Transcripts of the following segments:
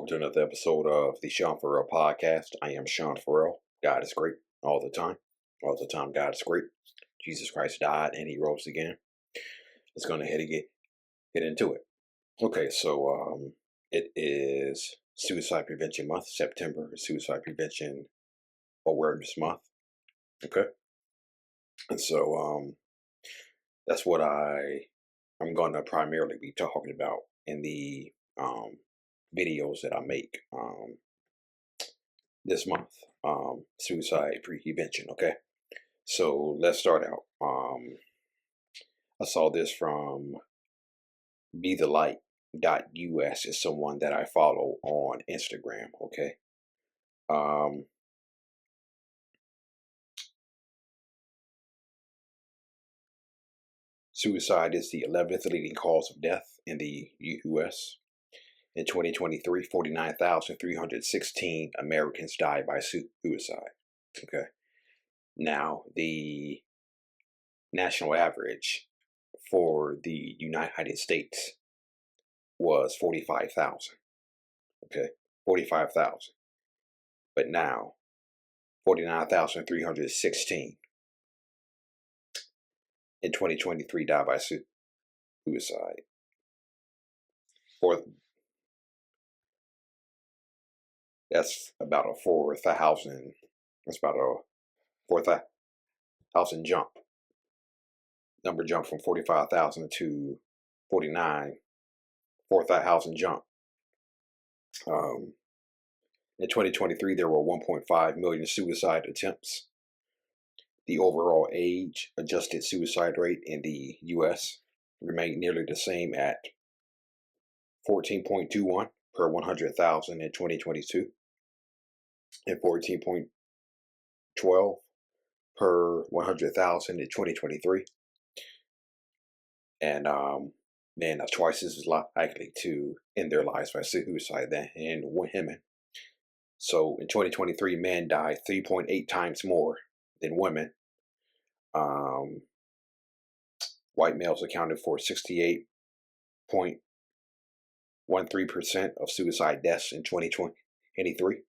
welcome to another episode of the Sean Farrell podcast. I am Sean Farrell. God is great all the time. All the time, God is great. Jesus Christ died and he rose again. Let's go ahead and get into it. Okay, so it is Suicide Prevention Month. September is Suicide Prevention Awareness Month. Okay, and so that's what I'm going to primarily be talking about in the videos that I make this month, suicide prevention. Okay, so let's start out. I saw this from BeTheLight.us. Is someone that I follow on Instagram. Okay, suicide is the 11th leading cause of death in the U.S. In 2023, 49,316 Americans died by suicide. Okay. Now, the national average for the United States was 45,000. Okay. 45,000. But now, 49,316 in 2023 died by suicide. That's about a 4,000. That's about a 4,000 jump. Number jump from 45,000 to 49. 4,000 jump. In 2023, there were 1.5 million suicide attempts. The overall age-adjusted suicide rate in the U.S. remained nearly the same at 14.21 per 100,000 in 2022. And 14.12 per 100,000 in 2023. And men are twice as likely to end their lives by suicide than women. So in 2023, men died 3.8 times more than women. White males accounted for 68.13% of suicide deaths in 2023.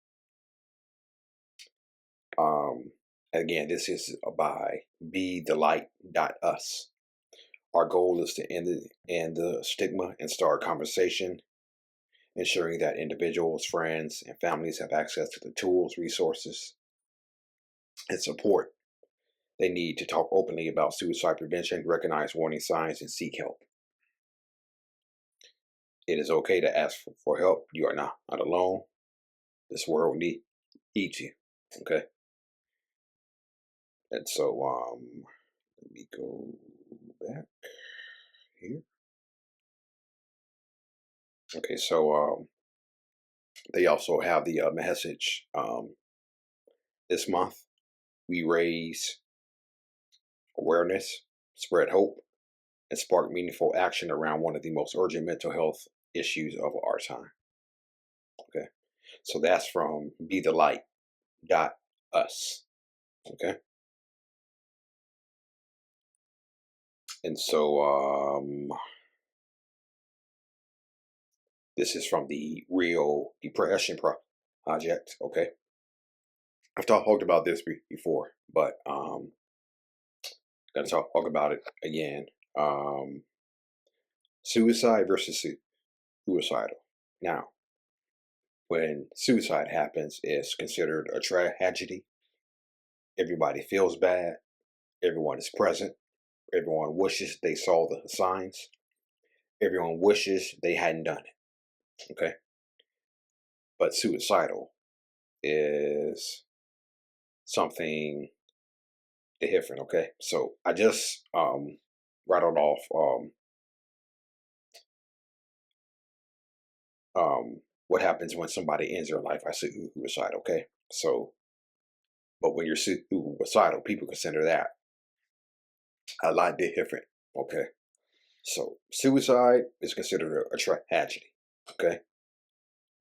Again, this is by BeTheLight.us. Our goal is to end the stigma and start a conversation, ensuring that individuals, friends, and families have access to the tools, resources, and support they need to talk openly about suicide prevention, recognize warning signs, and seek help. It is okay to ask for help. You are not alone. This world needs you. Okay. And so, let me go back here. Okay, so they also have the message this month. We raise awareness, spread hope, and spark meaningful action around one of the most urgent mental health issues of our time. Okay, so that's from BeTheLight.us. Okay, and so this is from the Real Depression Project. Okay, I've talked about this before, but gonna talk about it again. Suicide versus suicidal. Now, when suicide happens, it's considered a tragedy. Everybody feels bad. Everyone is present. Everyone wishes they saw the signs. Everyone wishes they hadn't done it. Okay? But suicidal is something different. Okay? So I just rattled off what happens when somebody ends their life by suicide. Okay? So, but when you're suicidal, people consider that a lot different. Okay? So suicide is considered a tragedy. Okay?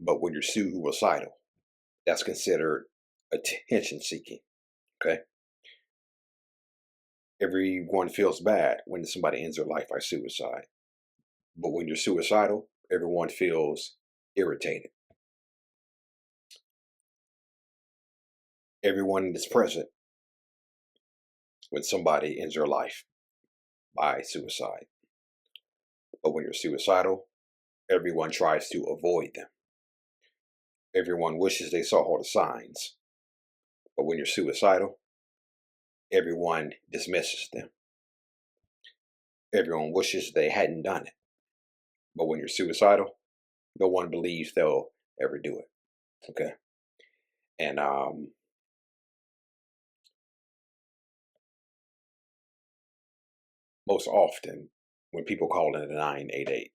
But when you're suicidal, that's considered attention seeking. Okay? Everyone feels bad when somebody ends their life by suicide. But when you're suicidal, everyone feels irritated. Everyone is present when somebody ends their life by suicide. But when you're suicidal, everyone tries to avoid them. Everyone wishes they saw all the signs. But when you're suicidal, everyone dismisses them. Everyone wishes they hadn't done it. But when you're suicidal, no one believes they'll ever do it. Okay. And most often, when people call in a 988,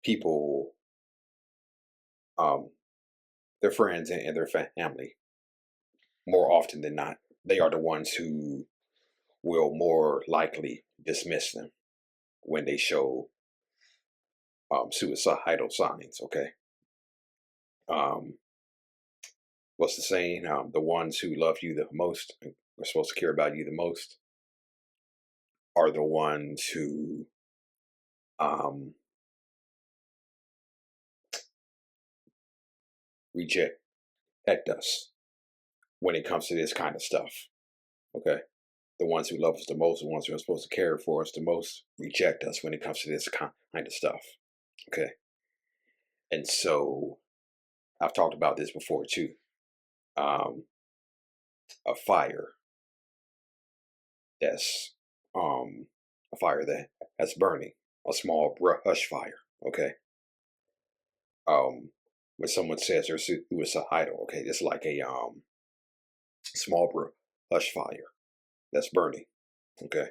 people, um, their friends and their family, more often than not, they are the ones who will more likely dismiss them when they show suicidal signs. Okay. Um, what's the saying? The ones who love you the most, are supposed to care about you the most, are the ones who um, reject us when it comes to this kind of stuff. Okay. The ones who love us the most, the ones who are supposed to care for us the most, reject us when it comes to this kind of stuff. Okay. And so I've talked about this before too. Um, a fire that's a fire that's burning, a small brush fire. Okay. Um, when someone says they're suicidal, okay, it's like a small brush fire that's burning. Okay.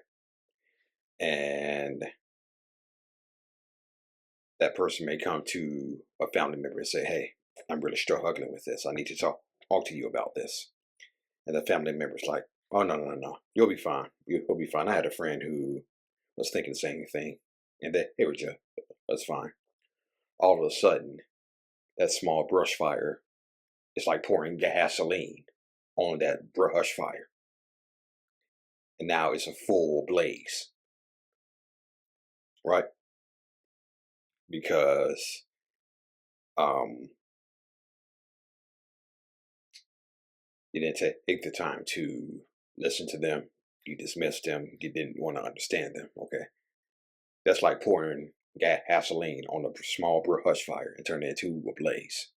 And that person may come to a family member and say, "Hey, I'm really struggling with this. I need to talk to you about this." And the family member's like, "Oh, no, no, no, no. You'll be fine. You'll be fine." I had a friend who was thinking the same thing, and they were just, "That's fine." All of a sudden, that small brush fire is like pouring gasoline on that brush fire, and now it's a full blaze, right? Because um, you didn't take the time to listen to them. You dismissed them. You didn't want to understand them. Okay, that's like pouring gasoline on a small brush fire and turning it into a blaze.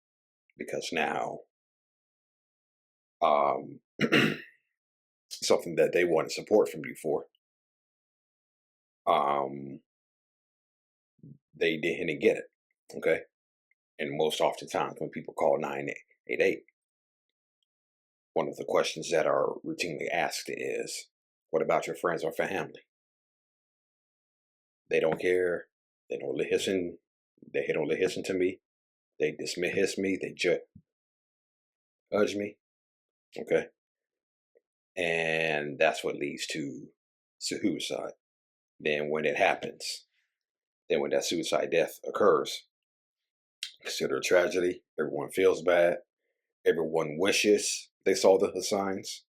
Because now, um, something that they wanted support from you for, um, they didn't get it. Okay, and most oftentimes when people call 988, one of the questions that are routinely asked is, "What about your friends or family?" They don't care. They don't listen. They don't listen to me. They dismiss me. They judge me. Okay. And that's what leads to suicide. Then when it happens, then when that suicide death occurs, consider a tragedy. Everyone feels bad. Everyone wishes they saw the signs.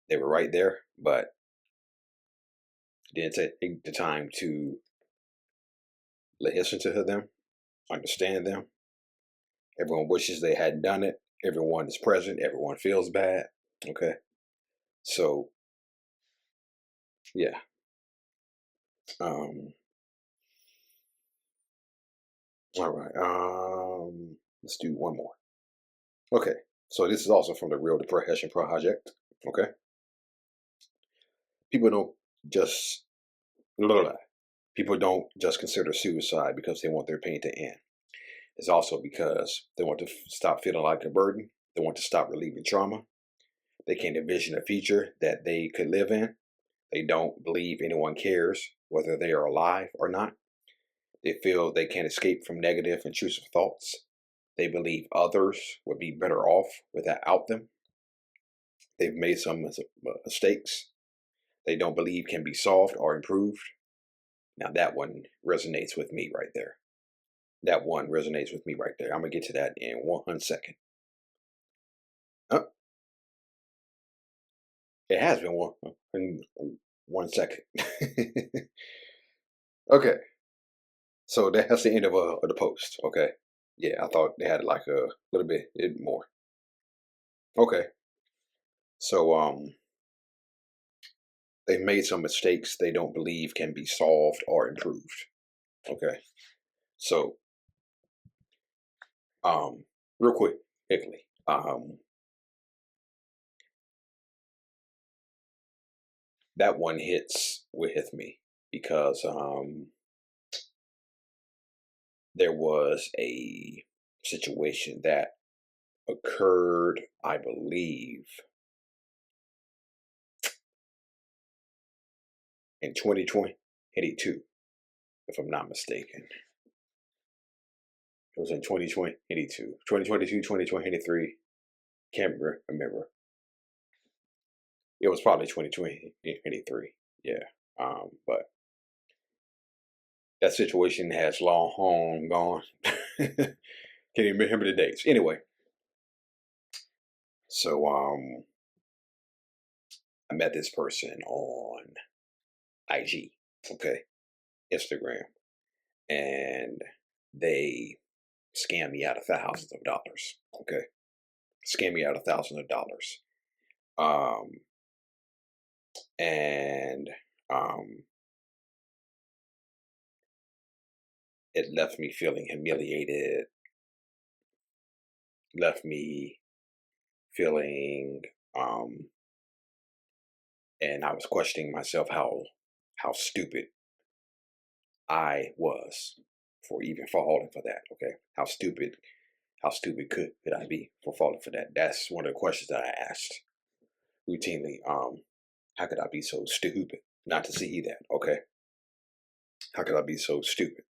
They were right there, but didn't take the time to listen to them, understand them. Everyone wishes they hadn't done it. Everyone is present. Everyone feels bad. Okay. So, yeah. Um, all right. Let's do one more. Okay. So this is also from the Real Depression Project. Okay. People don't just blah, blah, blah. People don't just consider suicide because they want their pain to end. It's also because they want to stop feeling like a burden. They want to stop relieving trauma. They can't envision a future that they could live in. They don't believe anyone cares whether they are alive or not. They feel they can't escape from negative, intrusive thoughts. They believe others would be better off without them. They've made some mistakes they don't believe can be solved or improved. Now, that one resonates with me right there. That one resonates with me right there. I'm going to get to that in 1 second. Oh, it has been in 1 second. Okay. So that's the end of the post. Okay. Yeah, I thought they had like a little bit more. Okay. So they've made some mistakes they don't believe can be solved or improved. Okay. So um real quickly, that one hits with me because there was a situation that occurred, I believe, in 2022, if I'm not mistaken. It was in 2022, 2022, 2023. Can't remember. It was probably 2023. Yeah. But that situation has long gone. Can't even remember the dates. Anyway, so I met this person on IG, okay, Instagram, and they scammed me out of thousands of dollars. Okay, scammed me out of thousands of dollars. Um, and it left me feeling humiliated. Left me feeling, um, and I was questioning myself how stupid I was for even falling for that. Okay, how stupid could I be for falling for that? That's one of the questions that I asked routinely. How could I be so stupid not to see that? Okay, how could I be so stupid?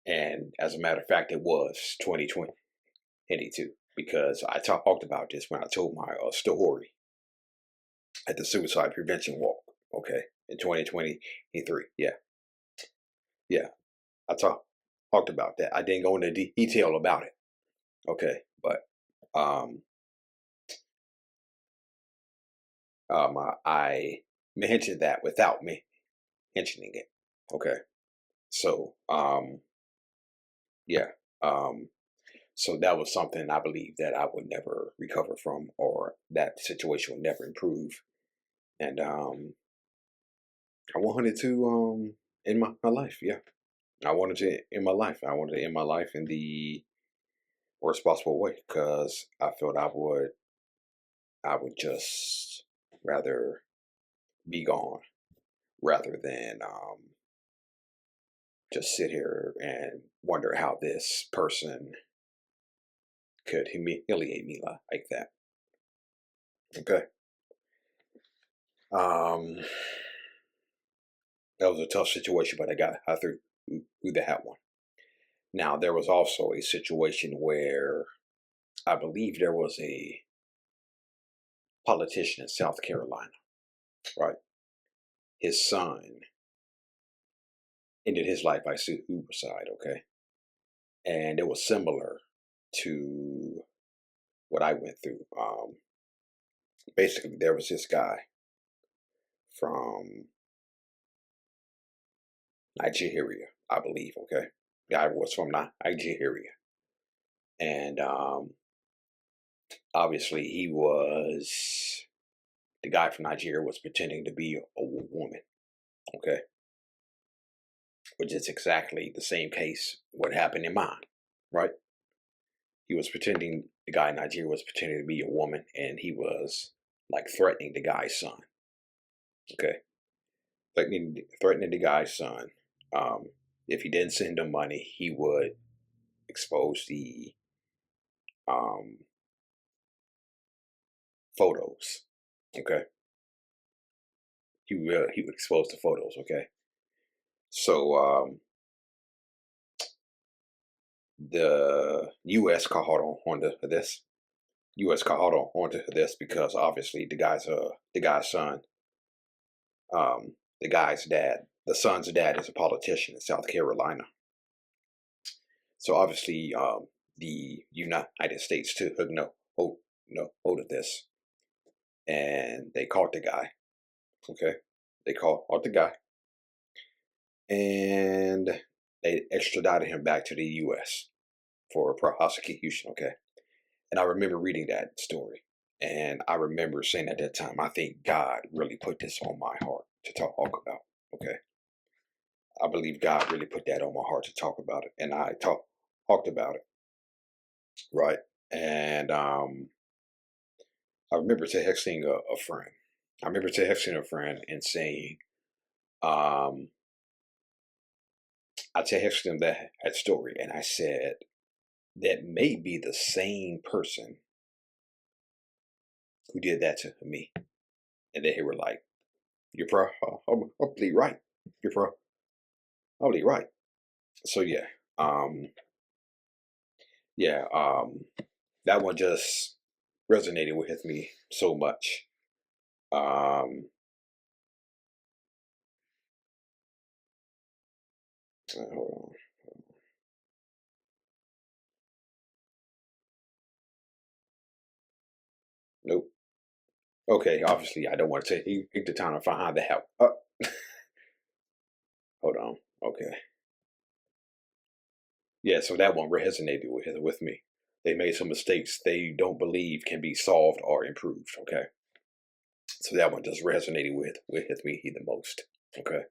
And as a matter of fact, it was 2022 because I talked about this when I told my story at the suicide prevention walk. Okay, in 2023. Yeah, yeah. I talked about that. I didn't go into detail about it. Okay, but um, I mentioned that without me mentioning it. Okay, so yeah, um, so that was something I believe that I would never recover from, or that situation would never improve. And I wanted to end my life. Yeah, I wanted to end my life. I wanted to end my life in the worst possible way because I felt I would just rather be gone rather than just sit here and wonder how this person could humiliate me like that. Okay. Um, that was a tough situation, but I through that one. Now there was also a situation where I believe there was a politician in South Carolina, right? His son ended his life by suicide. Okay, and it was similar to what I went through. Basically, there was this guy from Nigeria, I believe. Okay, guy was from Nigeria, and obviously he was the guy from Nigeria was pretending to be a woman. Okay, which is exactly the same case what happened in mine, right? He was pretending the guy in Nigeria was pretending to be a woman, and he was like threatening the guy's son. Okay, threatening the guy's son. Um, if he didn't send him money, he would expose the um, photos. Okay, he would expose the photos. Okay, so the U.S. caught on to this. U.S. caught on to this because obviously the guy's son, the guy's dad, the son's dad is a politician in South Carolina. So obviously, the United States took hold of this, and they caught the guy. Okay, they caught the guy, and they extradited him back to the U.S. for prosecution. Okay, And I remember reading that story. And I remember saying at that time, I think God really put this on my heart to talk about. Okay. I believe God really put that on my heart to talk about it. And I talked about it. Right. And I remember texting a friend. I remember texting a friend and saying, um, I texted him that story and I said, that may be the same person who did that to me. And they were like, you're probably right. You're probably right. So um, yeah, that one just resonated with me so much. Um, hold on. Nope. Okay, obviously I don't want to take the time to find the help. Hold on. Okay. Yeah, so that one resonated with me. They made some mistakes they don't believe can be solved or improved. Okay. So that one just resonated with me the most. Okay.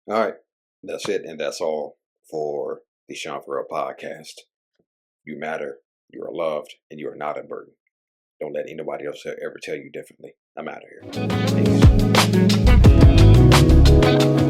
All right. That's it. And that's all for the Sean Farrell podcast. You matter, you are loved, and you are not a burden. Don't let anybody else ever tell you differently. I'm out of here. Peace.